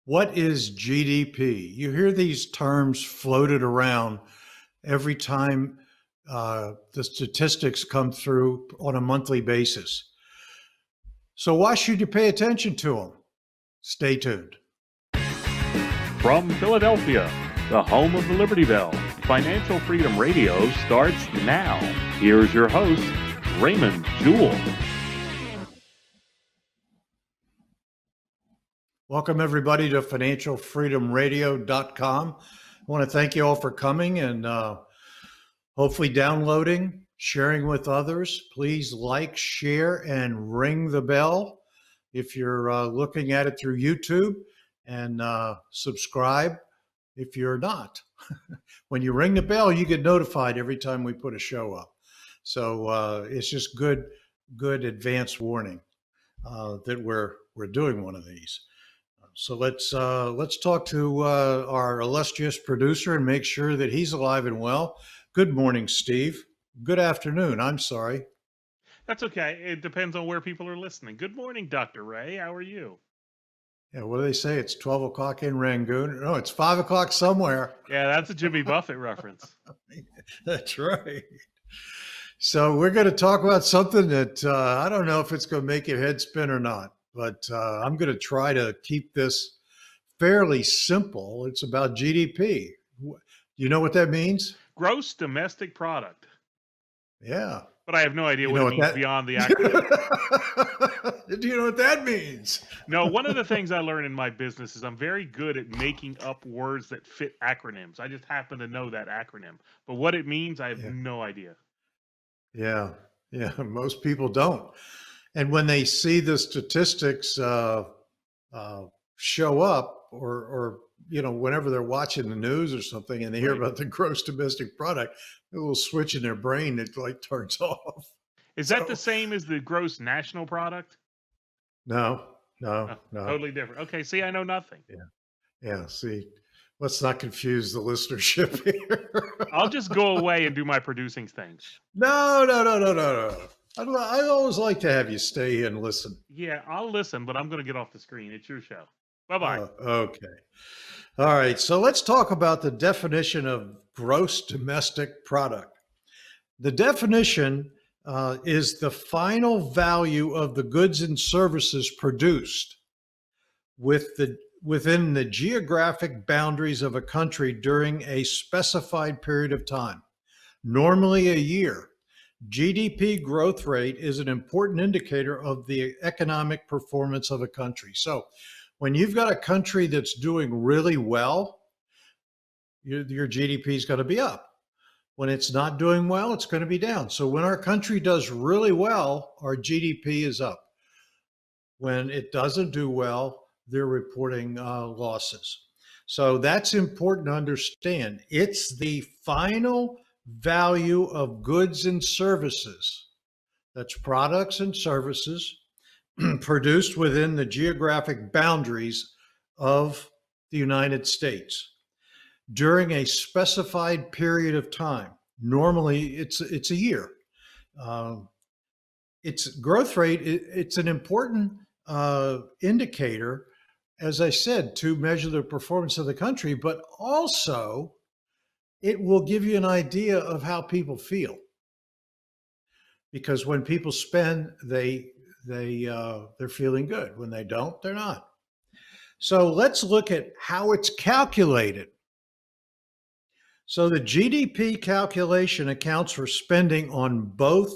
What is GDP? You hear these terms floated around every time the statistics come through on a monthly basis. So, why should you pay attention to them? Stay tuned. From Philadelphia, the home of the Liberty Bell, Financial Freedom Radio starts now. Here's your host, Raymond Jewell. Welcome, everybody, to financialfreedomradio.com. I want to thank you all for coming and hopefully downloading, sharing with others. Please like, share, and ring the bell if you're looking at it through YouTube, and subscribe if you're not. When you ring the bell, you get notified every time we put a show up. So it's just good advance warning that we're doing one of these. So let's talk to our illustrious producer and make sure that he's alive and well. Good morning, Steve. Good afternoon. I'm sorry. That's okay. It depends on where people are listening. Good morning, Dr. Ray. How are you? Yeah, what do they say? It's 12 o'clock in Rangoon. No, it's 5 o'clock somewhere. Yeah, that's a Jimmy Buffett reference. That's right. So we're going to talk about something that I don't know if it's going to make your head spin or not, but I'm going to try to keep this fairly simple. It's about GDP. You know what that means? Gross domestic product. Yeah. But I have no idea what it means beyond the acronym. Do you know what that means? No, one of the things I learned in my business is I'm very good at making up words that fit acronyms. I just happen to know that acronym. But what it means, I have no idea. Yeah. Most people don't. And when they see the statistics show up, or whenever they're watching the news or something and they hear about the gross domestic product, a little switch in their brain that like turns off. Is that the same as the gross national product? No. Totally different. Okay, see, I know nothing. Yeah. See, let's not confuse the listenership here. I'll just go away and do my producing things. No. I always like to have you stay and listen. Yeah, I'll listen, but I'm going to get off the screen. It's your show. Bye-bye. Okay. All right. So let's talk about the definition of gross domestic product. The definition is the final value of the goods and services produced within the geographic boundaries of a country during a specified period of time, normally a year. GDP growth rate is an important indicator of the economic performance of a country. So when you've got a country that's doing really well, your GDP is going to be up. When it's not doing well, it's going to be down. So when our country does really well, our GDP is up. When it doesn't do well, they're reporting losses. So that's important to understand. It's the final value of goods and services. That's products and services produced within the geographic boundaries of the United States during a specified period of time. Normally, it's a year. Its growth rate, it's an important indicator, as I said, to measure the performance of the country, but also it will give you an idea of how people feel. Because when people spend, they're feeling good. When they don't, they're not. So let's look at how it's calculated. So the GDP calculation accounts for spending on both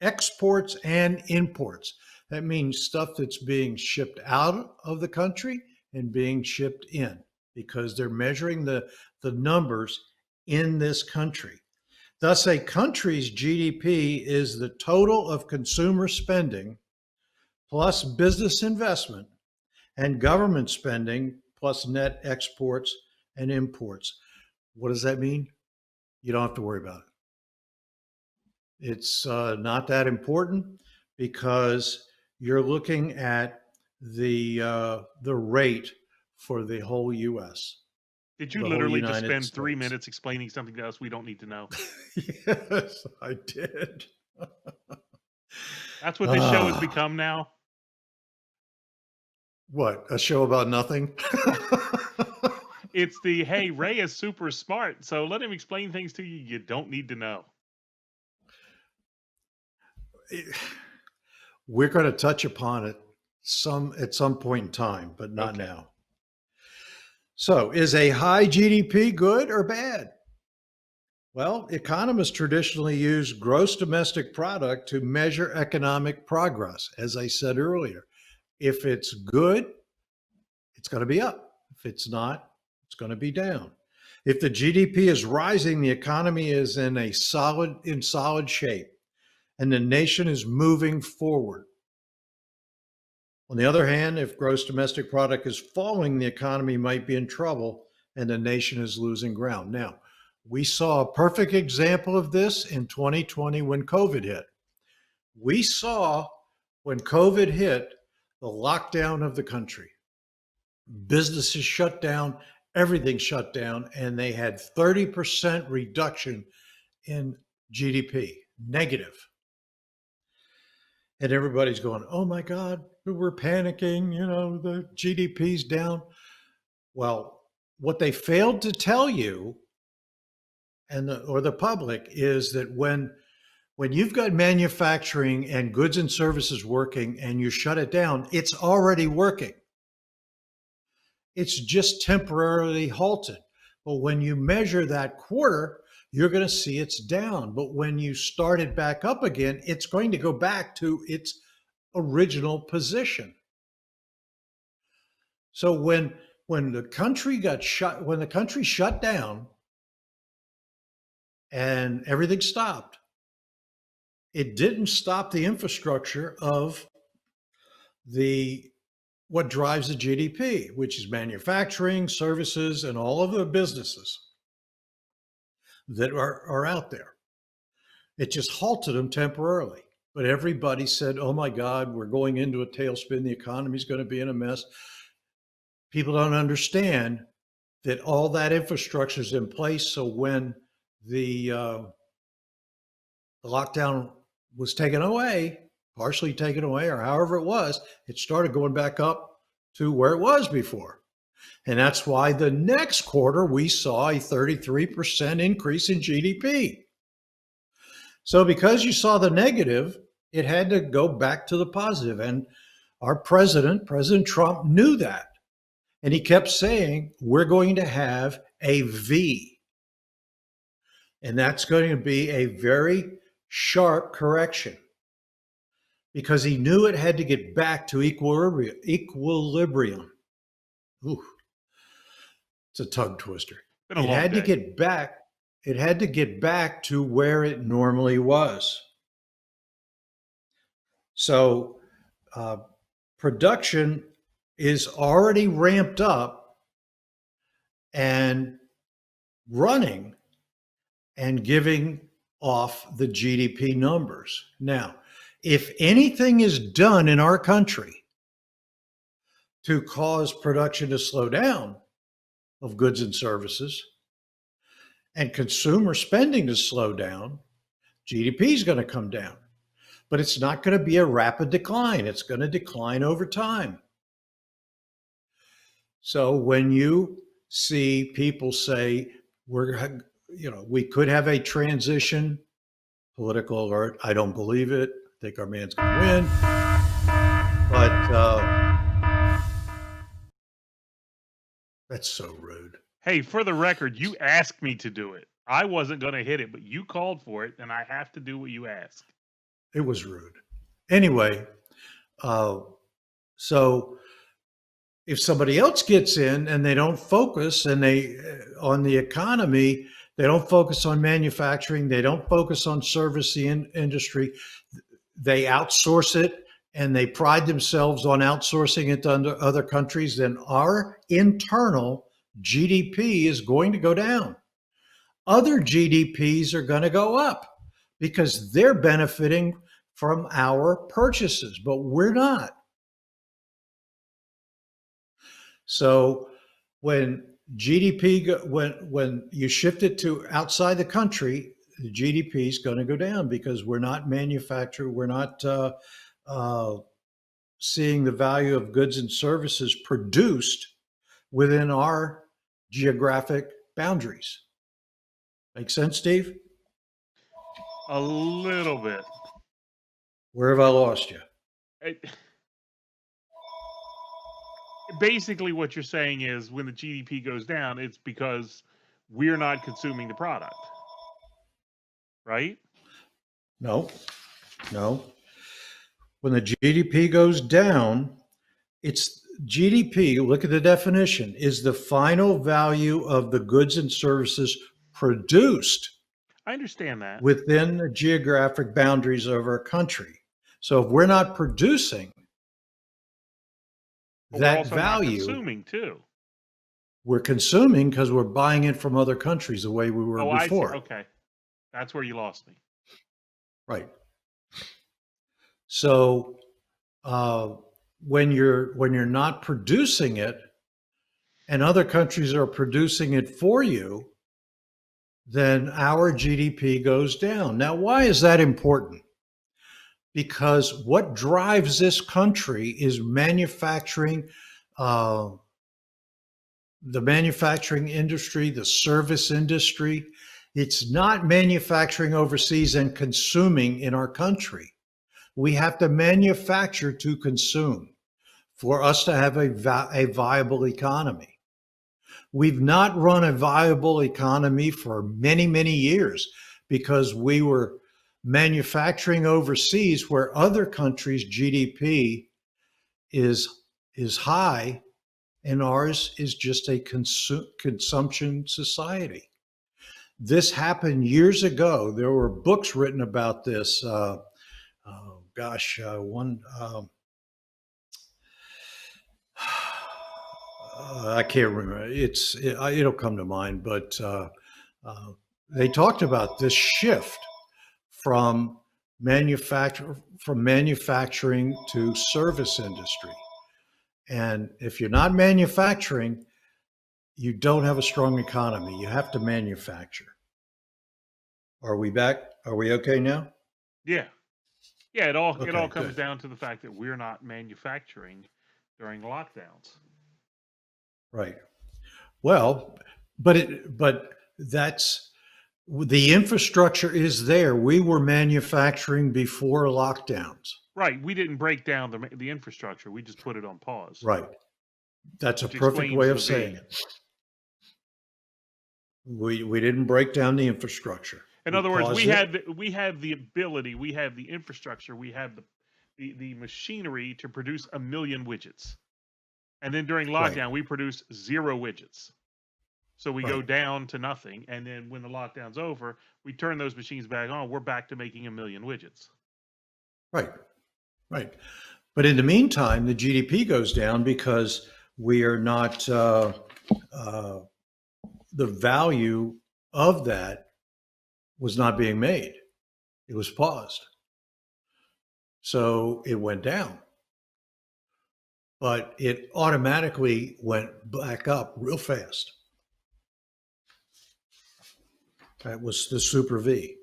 exports and imports. That means stuff that's being shipped out of the country and being shipped in, because they're measuring the numbers in this country. Thus, a country's GDP is the total of consumer spending plus business investment and government spending plus net exports and imports. What does that mean? You don't have to worry about it. It's not that important, because you're looking at the rate for the whole U.S. Did you literally just spend 3 minutes explaining something to us we don't need to know? Yes, I did. That's what this show has become now? What, a show about nothing? It's the, hey, Ray is super smart, so let him explain things to you you don't need to know. We're going to touch upon it at some point in time, but not Okay. now. So, is a high GDP good or bad? Well, economists traditionally use gross domestic product to measure economic progress. As I said earlier, if it's good, it's going to be up. If it's not, it's going to be down. If the GDP is rising, the economy is in solid shape and the nation is moving forward. On the other hand, if gross domestic product is falling, the economy might be in trouble and the nation is losing ground. Now, we saw a perfect example of this in 2020 when COVID hit. We saw when COVID hit the lockdown of the country. Businesses shut down, everything shut down, and they had 30% reduction in GDP, negative. And everybody's going, oh my God, we're panicking, the GDP's down. Well, what they failed to tell you or the public is that when you've got manufacturing and goods and services working and you shut it down, it's already working. It's just temporarily halted. But when you measure that quarter, you're going to see it's down. But when you start it back up again, it's going to go back to its original position. So when the country shut down and everything stopped, it didn't stop the infrastructure of what drives the GDP, which is manufacturing, services, and all of the businesses that are out there. It just halted them temporarily. But everybody said, oh my God, we're going into a tailspin. The economy's going to be in a mess. People don't understand that all that infrastructure is in place. So when the lockdown was taken away, partially taken away, or however it was, it started going back up to where it was before. And that's why the next quarter we saw a 33% increase in GDP. So because you saw the negative, it had to go back to the positive. And our President Trump, knew that. And he kept saying, we're going to have a V. And that's going to be a very sharp correction because he knew it had to get back to equilibrium. Ooh, it's a tongue twister. It had to get back. It had to get back to where it normally was. So production is already ramped up and running and giving off the GDP numbers. Now, if anything is done in our country to cause production to slow down of goods and services and consumer spending to slow down, GDP is going to come down. But it's not going to be a rapid decline. It's going to decline over time. So when you see people say we could have a transition, political alert, I don't believe it. I think our man's going to win. But that's so rude. Hey, for the record, you asked me to do it. I wasn't going to hit it, but you called for it, and I have to do what you ask. It was rude. Anyway, so if somebody else gets in and they don't focus on the economy, they don't focus on manufacturing, they don't focus on service industry, they outsource it and they pride themselves on outsourcing it to other countries, then our internal GDP is going to go down. Other GDPs are going to go up because they're benefiting from our purchases, but we're not. So when when you shift it to outside the country, the GDP is going to go down because we're not manufacturing, we're not seeing the value of goods and services produced within our geographic boundaries. Make sense, Steve? A little bit. Where have I lost you? Basically, what you're saying is when the GDP goes down, it's because we're not consuming the product, right? No, no. When the GDP goes down, it's GDP, look at the definition, is the final value of the goods and services produced I understand that. within the geographic boundaries of our country. So if we're not producing But we're that also not value, consuming too. we're consuming because we're buying it from other countries the way we were Oh, I see. before. Okay. That's where you lost me. Right. So when you're not producing it and other countries are producing it for you, then our GDP goes down. Now, why is that important? Because what drives this country is manufacturing, the manufacturing industry, the service industry. It's not manufacturing overseas and consuming in our country. We have to manufacture to consume for us to have a viable economy. We've not run a viable economy for many, many years because we were manufacturing overseas where other countries' GDP is high and ours is just a consumption society. This happened years ago. There were books written about this. I can't remember. It'll come to mind, but they talked about this shift from manufacturing to service industry. And if you're not manufacturing, you don't have a strong economy. You have to manufacture. Are we back? Are we okay now? Yeah. Yeah, it all Okay, comes good. down to the fact that we're not manufacturing during lockdowns. Right. Well, but that's the infrastructure is there. We were manufacturing before lockdowns. Right. We didn't break down the infrastructure. We just put it on pause. Right. That's a Which perfect explains way the of saying V. it. We didn't break down the infrastructure. In We other words, paused we it. have the ability, we have the infrastructure, we have the machinery to produce 1 million widgets. And then during Right. lockdown, we produce 0 widgets. So we go Right. down to nothing. And then when the lockdown's over, we turn those machines back on. We're back to making 1 million widgets. Right. Right. But in the meantime, the GDP goes down because we are not, the value of that was not being made. It was paused. So it went down. But it automatically went back up real fast. That was the super V.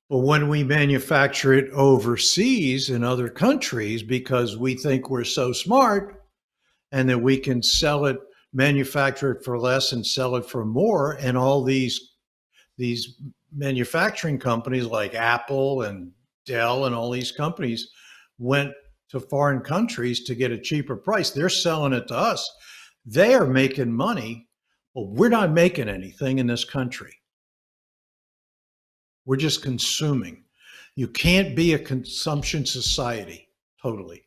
But when we manufacture it overseas in other countries because we think we're so smart and that we can sell it, manufacture it for less and sell it for more, and all these manufacturing companies like Apple and Dell and all these companies went to foreign countries to get a cheaper price. They're selling it to us. They are making money, but we're not making anything in this country. We're just consuming. You can't be a consumption society totally.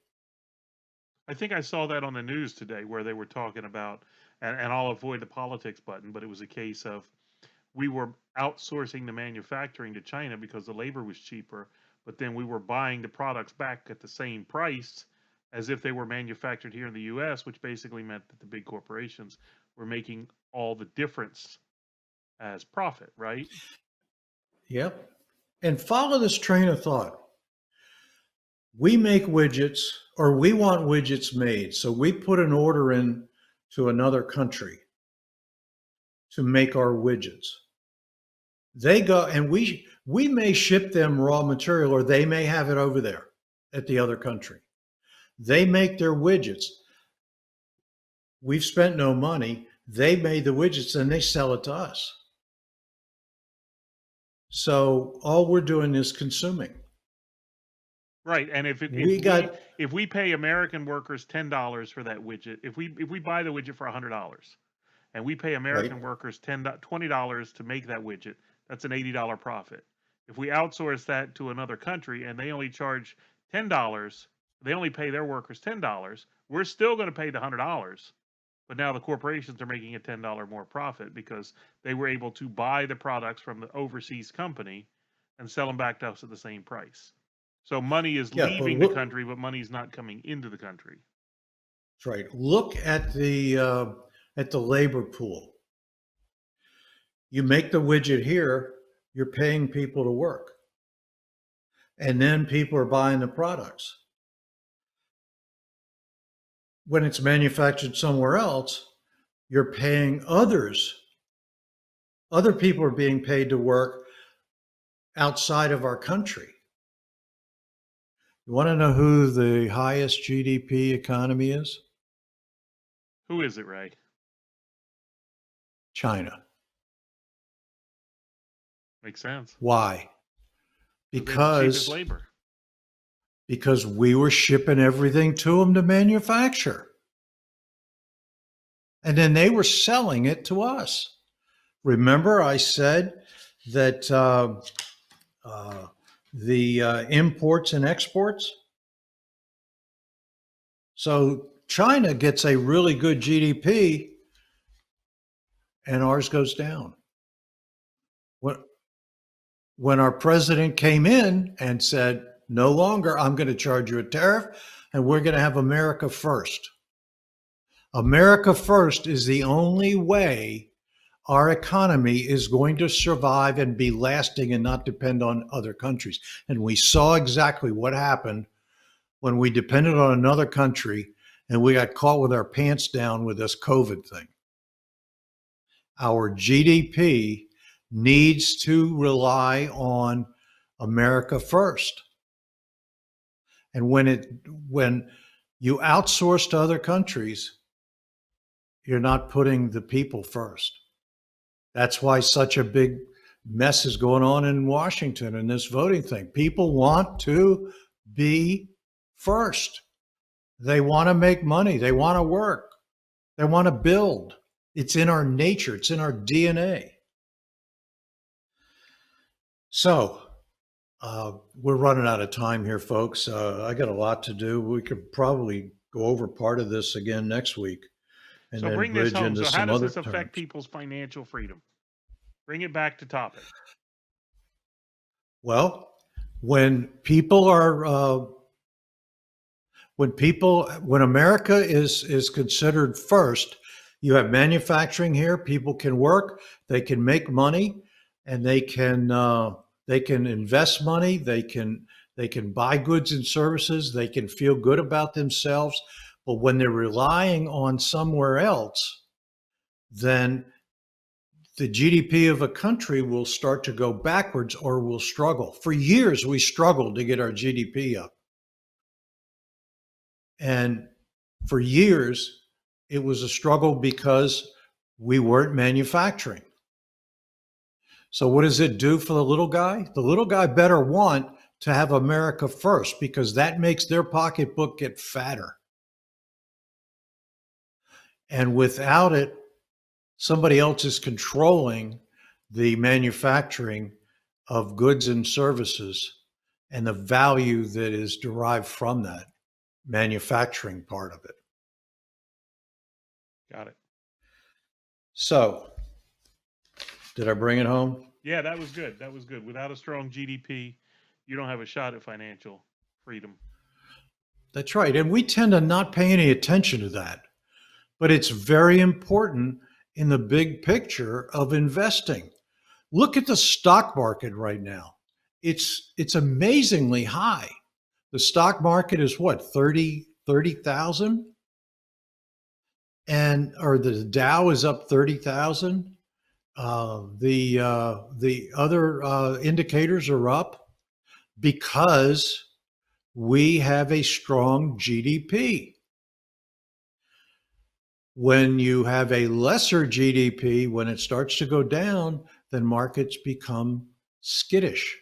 I think I saw that on the news today where they were talking about, and I'll avoid the politics button, but it was a case of we were outsourcing the manufacturing to China because the labor was cheaper, but then we were buying the products back at the same price as if they were manufactured here in the US, which basically meant that the big corporations were making all the difference as profit, right? Yep. And follow this train of thought. We make widgets or we want widgets made. So we put an order in to another country to make our widgets. They go and we may ship them raw material or they may have it over there at the other country. They make their widgets. We've spent no money. They made the widgets and they sell it to us. So all we're doing is consuming. Right, and We got if we pay American workers $10 for that widget, if we buy the widget for $100, and we pay right. American workers $20 to make that widget, that's an $80 profit. If we outsource that to another country and they only charge $10, they only pay their workers $10, we're still going to pay the $100. But now the corporations are making a $10 more profit because they were able to buy the products from the overseas company and sell them back to us at the same price. So money is Yeah, but leaving the look, country, but money is not coming into the country. that's right. Look at the labor pool. You make the widget here, you're paying people to work, and then people are buying the products. When it's manufactured somewhere else, you're paying others. Other people are being paid to work outside of our country. You want to know who the highest GDP economy is? Who is it, Ray? China. Makes sense. Why? They have the cheapest Because labor. because we were shipping everything to them to manufacture. And then they were selling it to us. Remember, I said that the imports and exports? So China gets a really good GDP and ours goes down. When our president came in and said, no longer, I'm going to charge you a tariff and we're going to have America first. America first is the only way our economy is going to survive and be lasting and not depend on other countries. And we saw exactly what happened when we depended on another country and we got caught with our pants down with this COVID thing. Our GDP needs to rely on America first. And when you outsource to other countries, you're not putting the people first. That's why such a big mess is going on in Washington in this voting thing. People want to be first. They want to make money. They want to work. They want to build. It's in our nature. It's in our DNA. So we're running out of time here, folks. I got a lot to do. We could probably go over part of this again next week and So then bring this bridge home. into So how some does other this affect terms. people's financial freedom? Bring it back to topic. Well, when people are when America is considered first, you have manufacturing here. People can work, they can make money, and they can invest money. They can buy goods and services. They can feel good about themselves. But when they're relying on somewhere else, then the GDP of a country will start to go backwards or will struggle. For years, we struggled to get our GDP up. And for years, it was a struggle because we weren't manufacturing. So, what does it do for the little guy? The little guy better want to have America first because that makes their pocketbook get fatter. And without it, somebody else is controlling the manufacturing of goods and services and the value that is derived from that manufacturing part of it. Got it. So, did I bring it home? Yeah, that was good. That was good. Without a strong GDP, you don't have a shot at financial freedom. That's right. And we tend to not pay any attention to that. But it's very important in the big picture of investing. Look at the stock market right now. It's amazingly high. The stock market is what, 30,000? And or the Dow is up 30,000. The other indicators are up because we have a strong GDP. When you have a lesser GDP, when it starts to go down, then markets become skittish,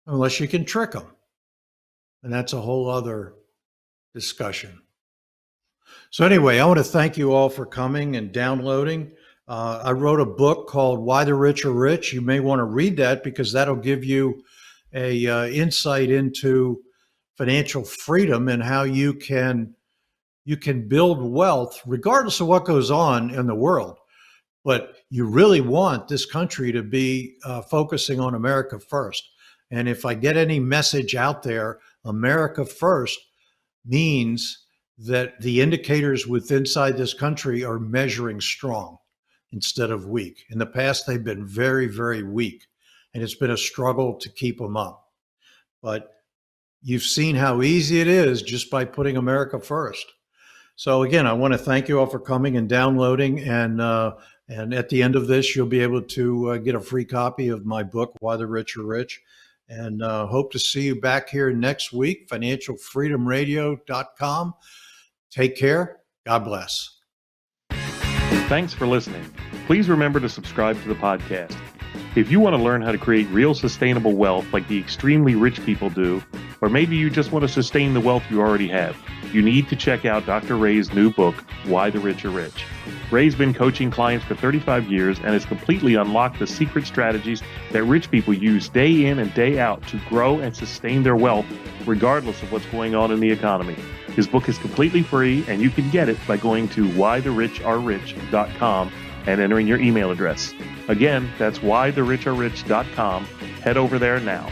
unless you can trick them. And that's a whole other discussion. So anyway, I want to thank you all for coming and downloading. I wrote a book called Why the Rich Are Rich. You may want to read that because that'll give you a insight into financial freedom and how you can build wealth regardless of what goes on in the world. But you really want this country to be focusing on America first. And if I get any message out there, America first means that the indicators inside this country are measuring strong instead of weak. In the past, they've been very, very weak, and it's been a struggle to keep them up. But you've seen how easy it is just by putting America first. So again, I want to thank you all for coming and downloading. And at the end of this, you'll be able to get a free copy of my book, Why the Rich Are Rich. And hope to see you back here next week, financialfreedomradio.com. Take care. God bless. Thanks for listening. Please remember to subscribe to the podcast. If you want to learn how to create real sustainable wealth like the extremely rich people do, or maybe you just want to sustain the wealth you already have, you need to check out Dr. Ray's new book, Why the Rich Are Rich. Ray's been coaching clients for 35 years and has completely unlocked the secret strategies that rich people use day in and day out to grow and sustain their wealth regardless of what's going on in the economy. His book is completely free, and you can get it by going to whythericharerich.com and entering your email address. Again, that's whythericharerich.com. Head over there now.